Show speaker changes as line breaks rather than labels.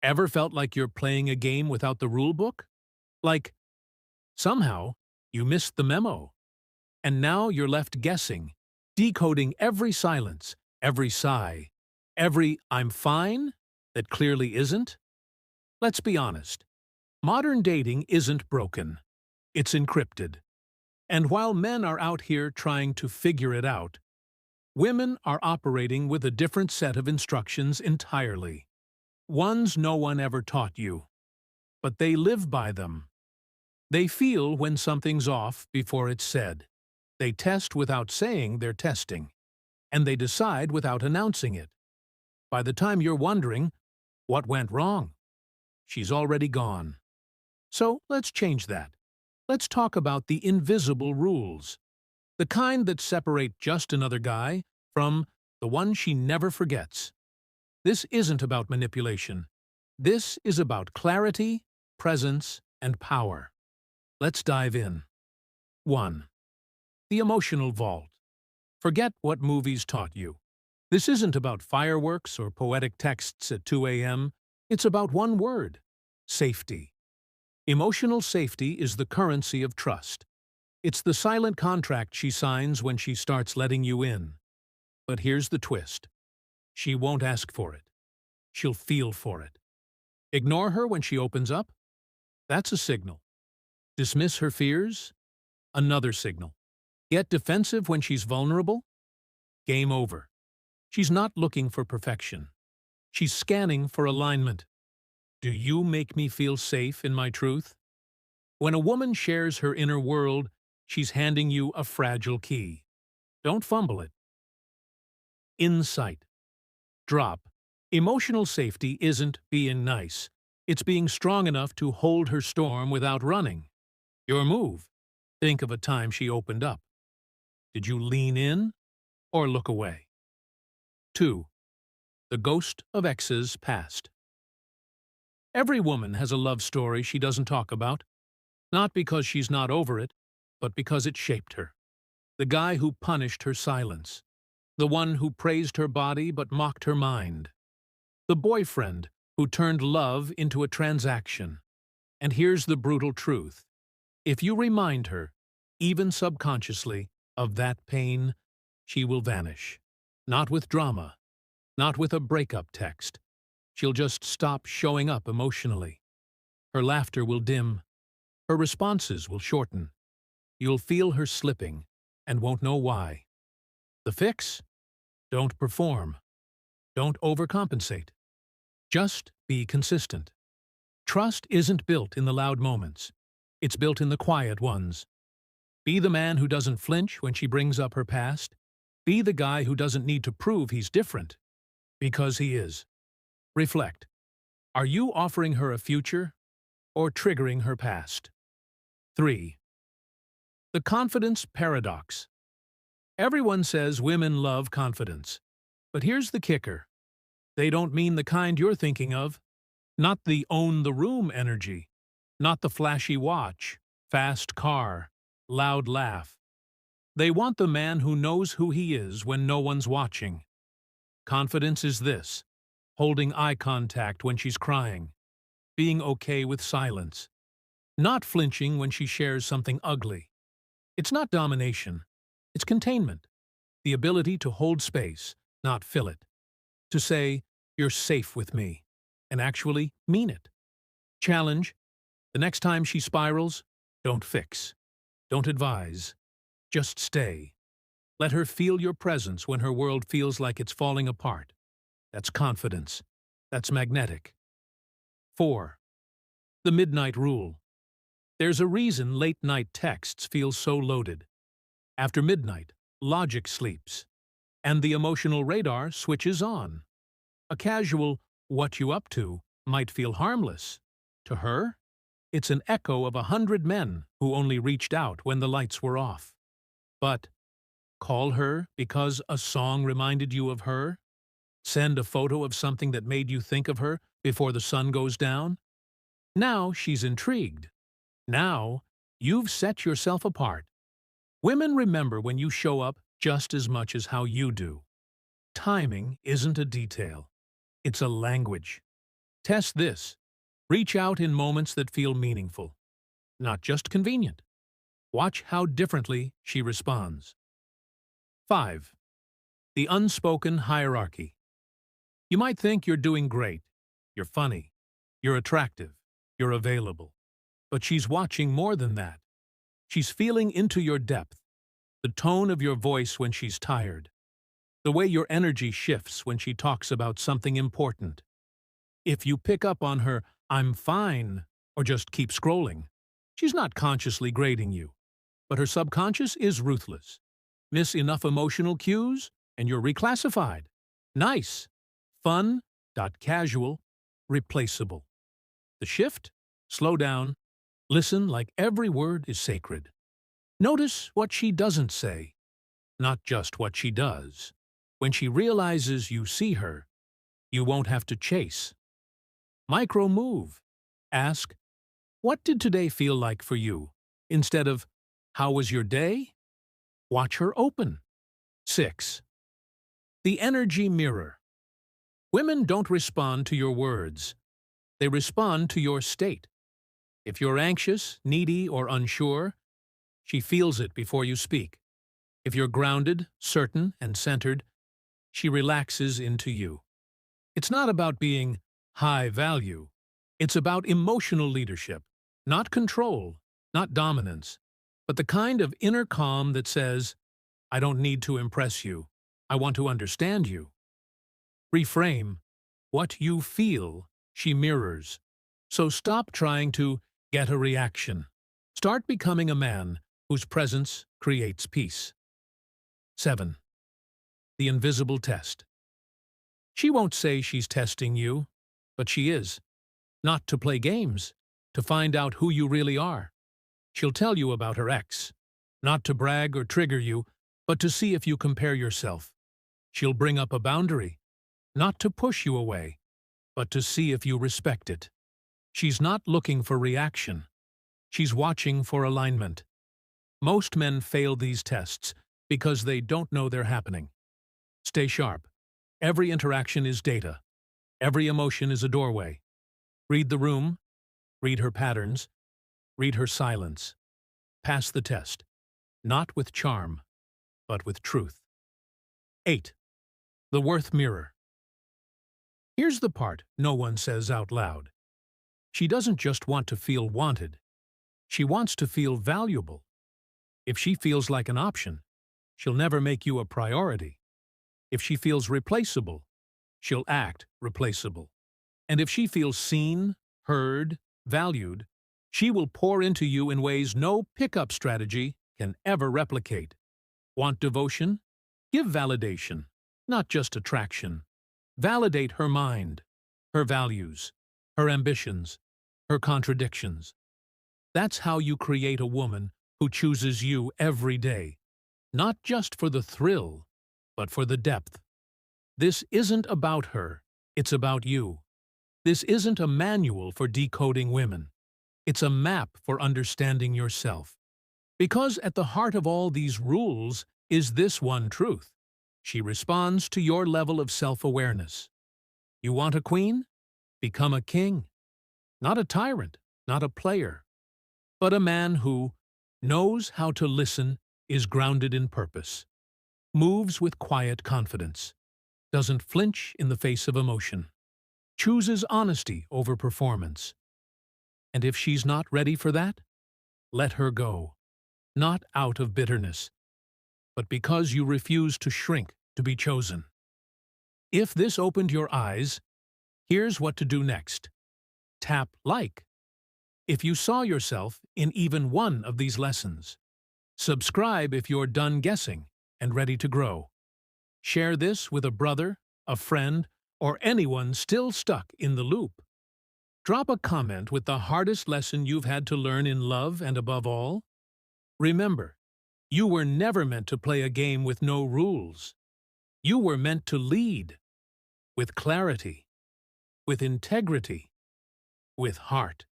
Ever felt like you're playing a game without the rule book? Like, somehow, you missed the memo, and now you're left guessing, decoding every silence, every sigh, every "I'm fine" that clearly isn't? Let's be honest. Modern dating isn't broken. It's encrypted. And while men are out here trying to figure it out, women are operating with a different set of instructions entirely. Ones no one ever taught you, but they live by them. They feel when something's off before it's said. They test without saying they're testing, and they decide without announcing it. By the time you're wondering, what went wrong? She's already gone. So let's change that. Let's talk about the invisible rules, the kind that separate just another guy from the one she never forgets. This isn't about manipulation. This is about clarity, presence, and power. Let's dive in. 1. The emotional vault. Forget what movies taught you. This isn't about fireworks or poetic texts at 2 a.m. It's about one word: safety. Emotional safety is the currency of trust. It's the silent contract she signs when she starts letting you in. But here's the twist. She won't ask for it. She'll feel for it. Ignore her when she opens up? That's a signal. Dismiss her fears? Another signal. Get defensive when she's vulnerable? Game over. She's not looking for perfection. She's scanning for alignment. Do you make me feel safe in my truth? When a woman shares her inner world, she's handing you a fragile key. Don't fumble it. Insight. Drop. Emotional safety isn't being nice. It's being strong enough to hold her storm without running. Your move. Think of a time she opened up. Did you lean in or look away? 2. The ghost of exes past. Every woman has a love story she doesn't talk about, not because she's not over it, but because it shaped her. The guy who punished her silence. The one who praised her body but mocked her mind. The boyfriend who turned love into a transaction. And here's the brutal truth. If you remind her, even subconsciously, of that pain, she will vanish. Not with drama, not with a breakup text. She'll just stop showing up emotionally. Her laughter will dim. Her responses will shorten. You'll feel her slipping and won't know why. The fix? Don't perform. Don't overcompensate. Just be consistent. Trust isn't built in the loud moments. It's built in the quiet ones. Be the man who doesn't flinch when she brings up her past. Be the guy who doesn't need to prove he's different, because he is. Reflect. Are you offering her a future or triggering her past? 3. The confidence paradox. Everyone says women love confidence. But here's the kicker. They don't mean the kind you're thinking of. Not the own the room energy. Not the flashy watch, fast car, loud laugh. They want the man who knows who he is when no one's watching. Confidence is this: holding eye contact when she's crying, being okay with silence, not flinching when she shares something ugly. It's not domination. It's containment. The ability to hold space, not fill it. To say, "You're safe with me," and actually mean it. Challenge. The next time she spirals, don't fix. Don't advise. Just stay. Let her feel your presence when her world feels like it's falling apart. That's confidence. That's magnetic. 4. The midnight rule. There's a reason late-night texts feel so loaded. After midnight, logic sleeps, and the emotional radar switches on. A casual, "What you up to?" might feel harmless. To her, it's an echo of 100 men who only reached out when the lights were off. But call her because a song reminded you of her? Send a photo of something that made you think of her before the sun goes down? Now she's intrigued. Now you've set yourself apart. Women remember when you show up just as much as how you do. Timing isn't a detail. It's a language. Test this. Reach out in moments that feel meaningful, not just convenient. Watch how differently she responds. 5. The unspoken hierarchy. You might think you're doing great, you're funny, you're attractive, you're available. But she's watching more than that. She's feeling into your depth, the tone of your voice when she's tired, the way your energy shifts when she talks about something important. If you pick up on her "I'm fine" or just keep scrolling, she's not consciously grading you, but her subconscious is ruthless. Miss enough emotional cues, and you're reclassified. Nice, fun, casual, replaceable. The shift? Slow down. Listen like every word is sacred. Notice what she doesn't say, not just what she does. When she realizes you see her, you won't have to chase. Micro move. Ask, "What did today feel like for you?" Instead of, "How was your day?" Watch her open. 6. The energy mirror. Women don't respond to your words. They respond to your state. If you're anxious, needy, or unsure, she feels it before you speak. If you're grounded, certain, and centered, she relaxes into you. It's not about being high value. It's about emotional leadership, not control, not dominance, but the kind of inner calm that says, "I don't need to impress you. I want to understand you." Reframe. What you feel, she mirrors. So stop trying to get a reaction. Start becoming a man whose presence creates peace. 7. The invisible test. She won't say she's testing you, but she is. Not to play games, to find out who you really are. She'll tell you about her ex, not to brag or trigger you, but to see if you compare yourself. She'll bring up a boundary, not to push you away, but to see if you respect it. She's not looking for reaction. She's watching for alignment. Most men fail these tests because they don't know they're happening. Stay sharp. Every interaction is data. Every emotion is a doorway. Read the room. Read her patterns. Read her silence. Pass the test. Not with charm, but with truth. 8. The worth mirror. Here's the part no one says out loud. She doesn't just want to feel wanted. She wants to feel valuable. If she feels like an option, she'll never make you a priority. If she feels replaceable, she'll act replaceable. And if she feels seen, heard, valued, she will pour into you in ways no pickup strategy can ever replicate. Want devotion? Give validation, not just attraction. Validate her mind, her values, her ambitions, her contradictions. That's how you create a woman who chooses you every day, not just for the thrill, but for the depth. This isn't about her, it's about you. This isn't a manual for decoding women. It's a map for understanding yourself. Because at the heart of all these rules is this one truth. She responds to your level of self-awareness. You want a queen? Become a king. Not a tyrant, not a player, but a man who knows how to listen, is grounded in purpose, moves with quiet confidence, doesn't flinch in the face of emotion, chooses honesty over performance. And if she's not ready for that, let her go, not out of bitterness, but because you refuse to shrink to be chosen. If this opened your eyes, here's what to do next. Tap like if you saw yourself in even one of these lessons. Subscribe if you're done guessing and ready to grow. Share this with a brother, a friend, or anyone still stuck in the loop. Drop a comment with the hardest lesson you've had to learn in love, and above all, remember, you were never meant to play a game with no rules. You were meant to lead with clarity, with integrity, with heart.